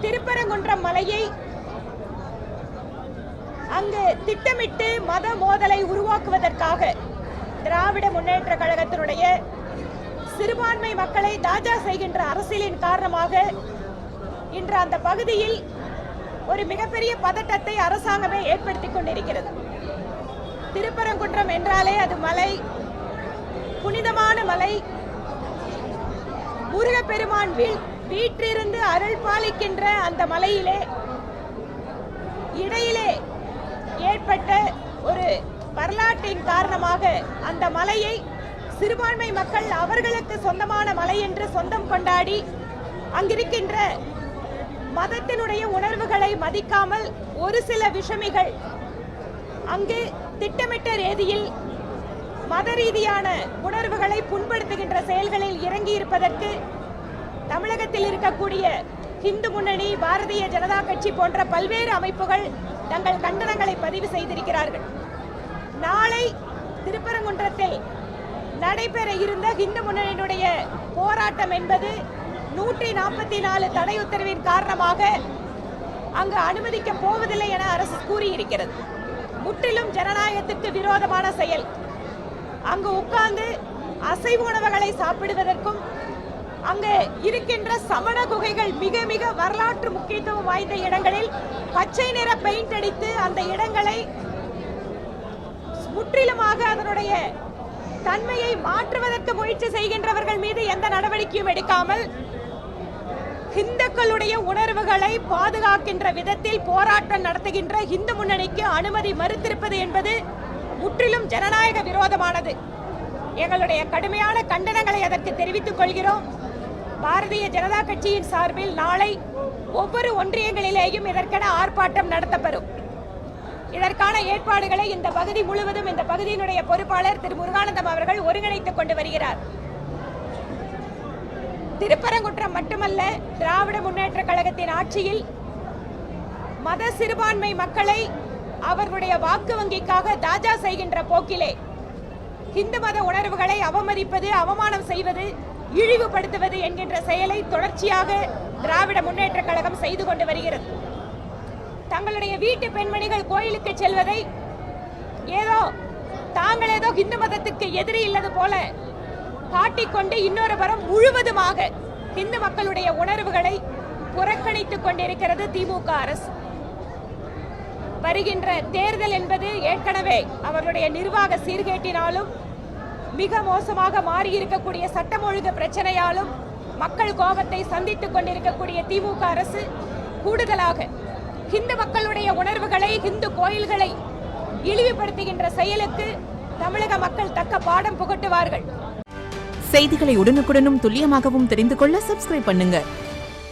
திருப்பரங்குன்றம் மலையை அங்கு திட்டமிட்டு மத மோதலை உருவாக்குவதற்காக திராவிட முன்னேற்ற கழகத்தினுடைய சிறுபான்மை மக்களை தாஜா செய்கின்ற அரசியலின் காரணமாக இன்று அந்த பகுதியில் ஒரு மிகப்பெரிய பதட்டத்தை அரசாங்கமே ஏற்படுத்திக் கொண்டிருக்கிறது. திருப்பரங்குன்றம் என்றாலே அது மலை, புனிதமான மலை, முருகப்பெருமான் வீற்றிருந்து அருள் பாலிக்கின்ற அந்த மலையிலே இடையிலே ஏற்பட்ட ஒரு வரலாற்றின் காரணமாக அந்த மலையை சிறுபான்மை மக்கள் அவர்களுக்கு சொந்தமான மலை என்று சொந்தம் கொண்டாடி அங்கிருக்கின்ற மதத்தினுடைய உணர்வுகளை மதிக்காமல் ஒரு சில விஷமிகள் அங்கு திட்டமிட்ட ரீதியில் மத ரீதியான உணர்வுகளை புண்படுத்துகின்ற செயல்களில் இறங்கி இருப்பதற்கு தமிழகத்தில் இருக்கக்கூடிய இந்து முன்னணி, பாரதிய ஜனதா கட்சி போன்ற பல்வேறு அமைப்புகள் தங்கள் கண்டனங்களை பதிவு செய்திருக்கிறார்கள். நாளை திருப்பரங்குன்றத்தில் நடைபெற இருந்த இந்து முன்னணியினுடைய போராட்டம் என்பது 144 தடை உத்தரவின் காரணமாக அங்கு அனுமதிக்க போவதில்லை என அரசு கூறியிருக்கிறது. முற்றிலும் ஜனநாயகத்திற்கு விரோதமான செயல். அங்கு உட்கார்ந்து அசைவ உணவுகளை சாப்பிடுவதற்கும் அங்கு இருக்கின்ற சமண குகைகள் மிக மிக வரலாற்று முக்கியத்துவம் வாய்ந்த இடங்களில் பச்சை நிற பெயிண்ட் அடித்து அந்த இடங்களை முற்றிலுமாக அதனுடைய தன்மையை மாற்றுவதற்கு முயற்சி செய்கின்றவர்கள் மீது எந்த நடவடிக்கையும் எடுக்காமல் இந்துக்களுடைய உணர்வுகளை பாதுகாக்கின்ற விதத்தில் போராட்டம் நடத்துகின்ற இந்து முன்னணிக்கு அனுமதி மறுத்திருப்பது என்பது முற்றிலும் ஜனநாயக விரோதமானது. எங்களுடைய கடுமையான கண்டனங்களை அதற்கு தெரிவித்துக் கொள்கிறோம். பாரதிய ஜனதா கட்சியின் சார்பில் நாளை ஒவ்வொரு ஒன்றியங்களிலேயும் இதற்கென ஆர்ப்பாட்டம் நடத்தப்படும். இதற்கான ஏற்பாடுகளை இந்த பகுதி முழுவதும் இந்த பகுதியினுடைய பொறுப்பாளர் திரு முருகானந்தம் அவர்கள் ஒருங்கிணைத்துக் கொண்டு வருகிறார். திருப்பரங்குன்றம் மட்டுமல்ல, திராவிட முன்னேற்ற கழகத்தின் ஆட்சியில் மத சிறுபான்மை மக்களை அவர்களுடைய வாக்கு வங்கிக்காக தாஜா செய்கின்ற போக்கிலே இந்து மத உணர்வுகளை அவமதிப்பது, அவமானம் செய்வது, இழிவுபடுத்துவது என்கின்ற செயலை தொடர்ச்சியாக திராவிட முன்னேற்ற கழகம் செய்து கொண்டு வருகிறது. தங்களுடைய வீட்டு பெண்மணிகள் கோயிலுக்கு செல்வதை தாங்கள் ஏதோ இந்து மதத்துக்கு எதிரி இல்லது போல காட்டிக்கொண்டு இன்னொரு புறம் முழுவதுமாக இந்து மக்களுடைய உணர்வுகளை புறக்கணித்துக் கொண்டிருக்கிறது திமுக அரசு. வருகின்ற தேர்தல் என்பது ஏற்கனவே அவர்களுடைய நிர்வாக சீர்கேட்டினாலும் மிக மோசமாக மாறியிருக்கக்கூடிய சட்டம் ஒழுங்கு பிரச்சனையாலும் மக்கள் கோபத்தை சந்தித்துக் கொண்டிருக்கக்கூடிய திமுக அரசு கூடுதலாக இந்து மக்களுடைய உணர்வுகளை, இந்து கோயில்களை இழிவுபடுத்துகின்ற செயலுக்கு தமிழக மக்கள் தக்க பாடம் புகட்டுவார்கள். செய்திகளை உடனுக்குடனும் துல்லியமாகவும் தெரிந்து கொள்ள சப்ஸ்கிரைப் பண்ணுங்க.